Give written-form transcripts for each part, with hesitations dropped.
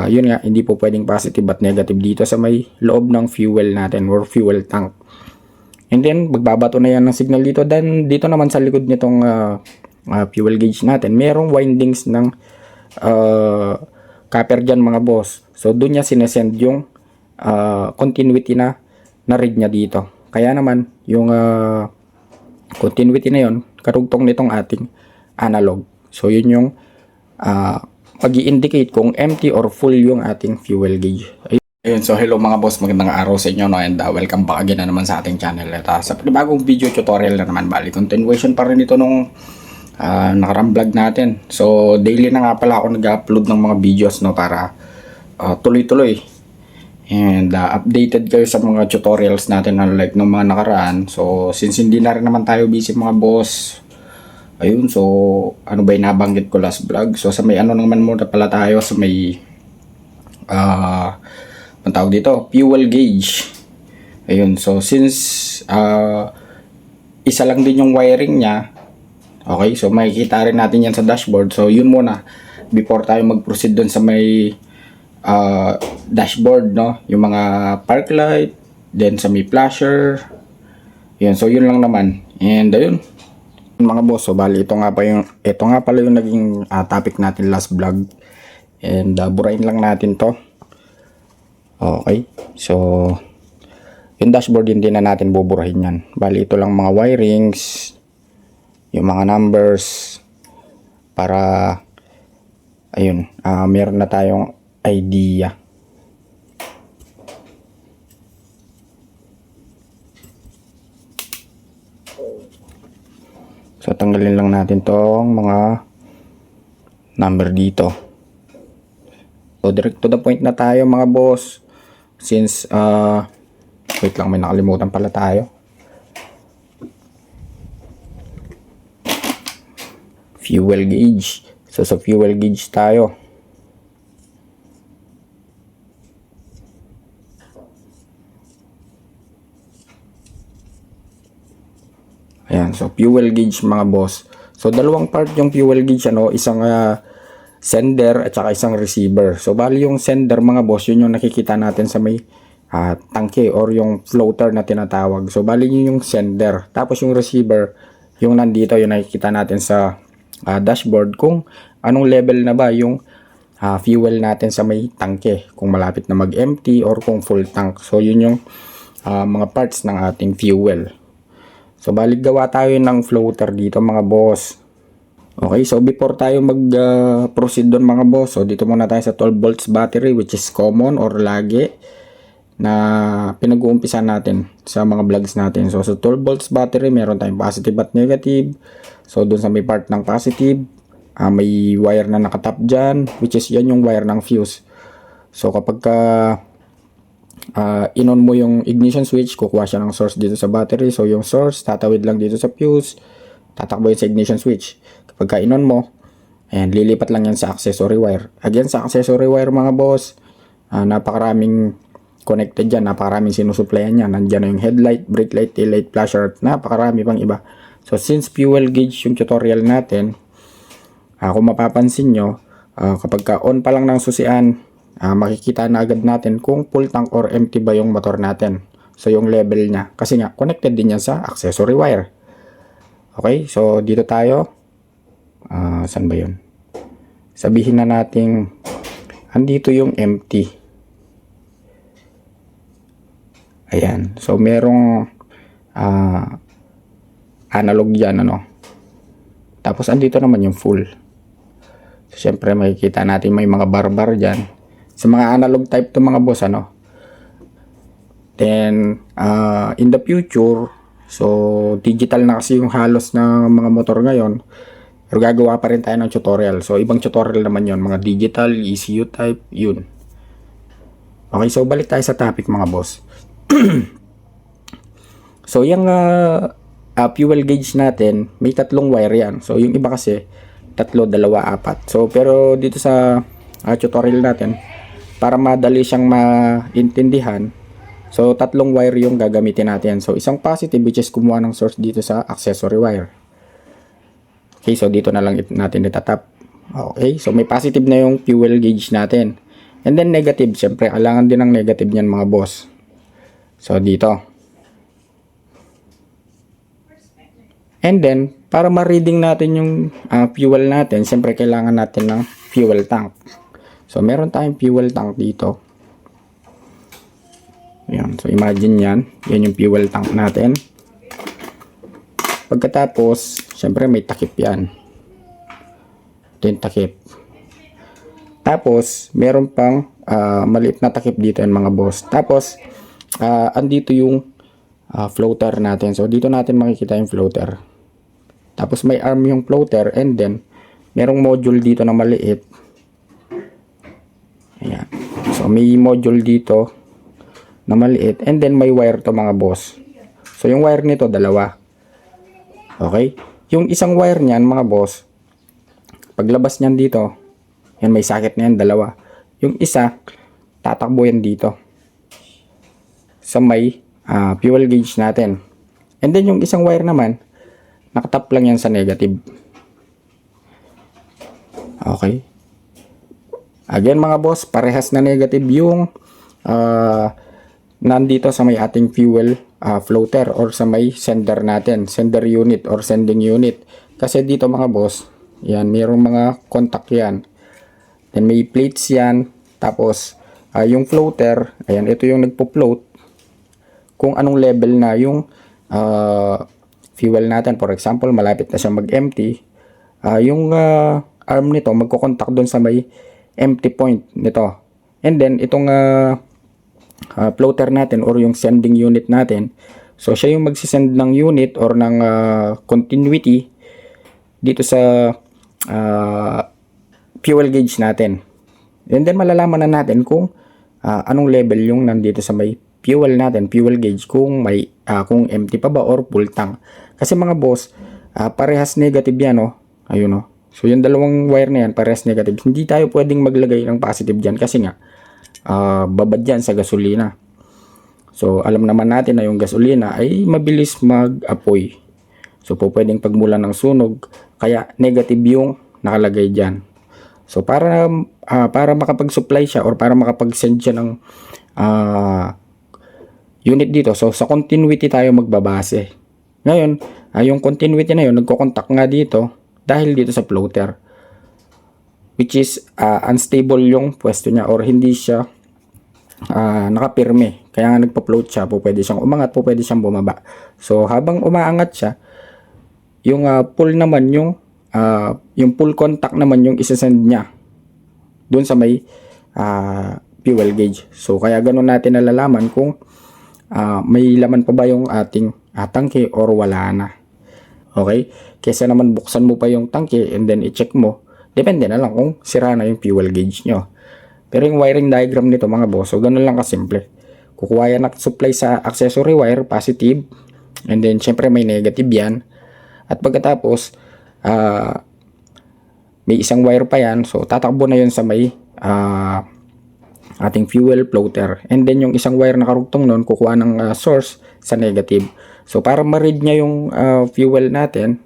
Yun nga, hindi po pwedeng positive at negative dito sa may loob ng fuel natin or fuel tank. And then, magbabato na yan ng signal dito. Then, dito naman sa likod nitong fuel gauge natin, merong windings ng copper dyan mga boss. So, doon niya sinesend yung continuity na read niya dito. Kaya naman, yung continuity na yun, karugtong nitong ating analog. So, yun yung mag-i-indicate kung empty or full yung ating fuel gauge. Ayun, so hello mga boss, magandang araw sa inyo, no? And welcome back again na naman sa ating channel. Ito, sa panibagong video tutorial na naman, bali continuation pa rin ito nung nakarang vlog natin. So daily na nga pala ako nag-upload ng mga videos, no, para tuloy-tuloy and updated kayo sa mga tutorials natin na like nung mga nakaraan. So since hindi na rin naman tayo busy mga boss, ayun, so ano ba yung nabanggit ko last vlog? So sa may ano naman muna pala tayo sa may ang tawag dito, fuel gauge. Ayun, so since isa lang din yung wiring niya, okay, so makikita rin natin yan sa dashboard. So yun muna before tayo mag-proceed dun sa may dashboard, no, yung mga park light, then sa may flasher. Yun, so yun lang naman. And ayun mga boss, so bali ito nga pala yung naging topic natin last vlog. And burahin lang natin to. Okay, so yung dashboard hindi na natin buburahin yan. Bali ito lang mga wirings, yung mga numbers, para ayun, meron na tayong idea. So tanggalin lang natin tong mga number dito. So direct to the point na tayo mga boss. Since wait lang, may nakalimutan pala tayo. Fuel gauge. So sa fuel gauge tayo. Ayan, so fuel gauge mga boss. So dalawang part yung fuel gauge, ano, isang sender at saka isang receiver. So bali yung sender mga boss, yun yung nakikita natin sa may tangke or yung floater na tinatawag. So bali yun yung sender. Tapos yung receiver, yung nandito, yung nakikita natin sa dashboard kung anong level na ba yung fuel natin sa may tangke, kung malapit na mag-empty or kung full tank. So yun yung mga parts ng ating fuel. So balik gawa tayo ng floater dito mga boss. Okay, so before tayo mag-proceed doon mga boss, so dito muna tayo sa 12 volts battery, which is common or lagi na pinag-uumpisa natin sa mga vlogs natin. So sa 12 volts battery, meron tayong positive at negative. So doon sa may part ng positive, may wire na nakatap dyan, which is yan yung wire ng fuse. So kapag in-on mo yung ignition switch, kukuha siya ng source dito sa battery. So yung source, tatawid lang dito sa fuse, tatakbo yun sa ignition switch. Kapag in-on mo, ayan, lilipat lang yan sa accessory wire. Again, sa accessory wire mga boss, napakaraming connected dyan, napakaraming sinusuplayan yan. Nandyan na yung headlight, brake light, tail light, flasher, napakarami pang iba. So since fuel gauge yung tutorial natin, kung mapapansin nyo, kapag on pa lang ng susian, makikita na agad natin kung full tank or empty ba yung motor natin. So yung level niya, kasi nga connected din yan sa accessory wire. Okay, so dito tayo. Saan ba yun? Sabihin na natin andito yung empty. Ayan, so merong analog yan, ano. Tapos andito naman yung full. So syempre makikita natin may mga bar-bar dyan. Sa mga analog type to mga boss, ano. Then in the future, so digital na kasi yung halos na mga motor ngayon, pero gagawa pa rin tayo ng tutorial. So ibang tutorial naman yon, mga digital, ECU type, yun. Okay, so balik tayo sa topic mga boss. So yung fuel gauge natin, may tatlong wire yan. So yung iba kasi tatlo, dalawa, apat. So pero dito sa tutorial natin, para madali siyang maintindihan, so tatlong wire yung gagamitin natin. So isang positive, which is kumuha ng source dito sa accessory wire. Okay, so dito na lang natin itatap. Okay, so may positive na yung fuel gauge natin. And then negative, syempre kailangan din ng negative niyan mga boss. So dito. And then para ma-reading natin yung fuel natin, syempre kailangan natin ng fuel tank. So meron tayong fuel tank dito. Ayan, so imagine yan yung fuel tank natin. Pagkatapos, syempre may takip yan. Ito yung takip. Tapos, meron pang maliit na takip dito yung mga boss. Tapos, andito yung floater natin. So, dito natin makikita yung floater. Tapos, may arm yung floater and then, merong module dito na maliit. Ayan. So, may module dito na maliit and then may wire to mga boss. So, yung wire nito, dalawa. Okay? Yung isang wire niyan mga boss, paglabas niyan dito, yan may socket na yan, dalawa. Yung isa, tatakbo yan dito sa may fuel gauge natin. And then yung isang wire naman, nakatap lang yan sa negative. Okay. Again mga boss, parehas na negative yung nandito sa may ating fuel floater or sa may sender natin, sender unit or sending unit. Kasi dito mga boss, yan, mayroong mga contact yan. Then may plates yan. Tapos, yung floater, ayan, ito yung nagpo-float. Kung anong level na yung fuel natin. For example, malapit na siya mag-empty. Yung arm nito, magko-contact doon sa may empty point nito. And then, itong floater natin or yung sending unit natin. So, siya yung magsisend ng unit or ng continuity dito sa fuel gauge natin. And then malalaman na natin kung anong level yung nandito sa may fuel natin, fuel gauge, kung may kung empty pa ba or full tank. Kasi mga boss, parehas negative yan, no? Ayun, no? So yung dalawang wire na yan, parehas negative. Hindi tayo pwedeng maglagay ng positive dyan kasi nga babad yan sa gasolina. So alam naman natin na yung gasolina ay mabilis mag-apoy. So po pwedeng pagmulan ng sunog, kaya negative yung nakalagay dyan. So para makapag-supply siya or para makapag-send siya ng unit dito, so sa continuity tayo magbabase. Ngayon, yung continuity na yun, nagko-contact nga dito dahil dito sa floater, which is unstable yung pwesto niya or hindi siya nakapirme. Kaya nga nagpa-float siya, po pwede siyang umangat, po pwede siyang bumaba. So habang umaangat siya, yung pull naman yung full contact naman yung isasend niya doon sa may fuel gauge. So kaya ganun natin nalalaman kung may laman pa ba yung ating tangke or wala na. Okay? Kesa naman buksan mo pa yung tangke and then i-check mo, depende na lang kung sira na yung fuel gauge nyo. Pero yung wiring diagram nito mga boss, so ganun lang kasimple. Kukuha yan ng supply sa accessory wire, positive, and then syempre may negative yan. At pagkatapos may isang wire pa yan, so tatakbo na yun sa may ating fuel floater. And then yung isang wire na karugtong nun, kukuha ng source sa negative. So para ma-read niya yung fuel natin,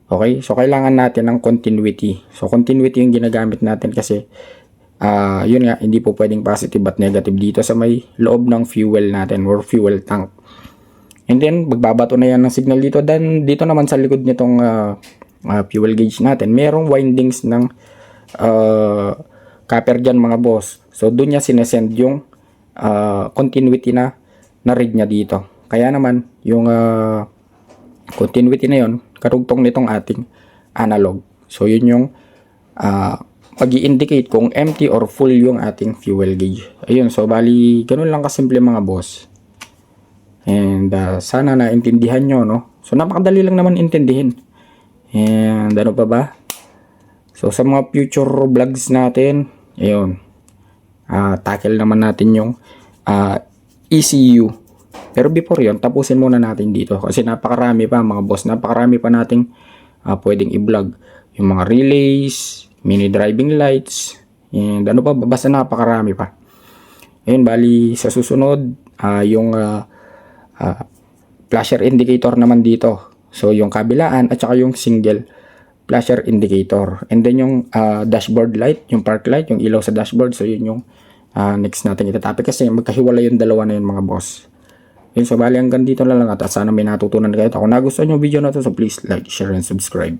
okay, so kailangan natin ng continuity. So continuity yung ginagamit natin kasi yun nga, hindi po pwedeng positive at negative dito sa may loob ng fuel natin or fuel tank. And then magbabato na yan ng signal dito. Then dito naman sa likod nitong fuel gauge natin, merong windings ng copper dyan mga boss. So doon niya sinesend yung continuity na read niya dito. Kaya naman yung continuity na yun, karugtong nitong ating analog. So yun yung mag-i-indicate kung empty or full yung ating fuel gauge. Ayun, so bali ganun lang kasimple mga boss. And sana naintindihan nyo, no? So napakadali lang naman intindihin. And ano pa ba? So sa mga future vlogs natin, ayun, tackle naman natin yung ECU. Pero before yon, tapusin muna natin dito kasi napakarami pa mga boss, napakarami pa nating pwedeng i-vlog. Yung mga relays, mini driving lights, and ano pa, basta napakarami pa. Ayun, bali sa susunod, yung flasher indicator naman dito. So yung kabilaan at saka yung single flasher indicator. And then yung dashboard light, yung park light, yung ilaw sa dashboard. So yun yung next natin itatopic kasi magkahiwalay yung dalawa na yun mga boss. Yun, so bali hanggang dito na lang at sana may natutunan kayo. Kung nagustuhan yung video na to, so please like, share, and subscribe.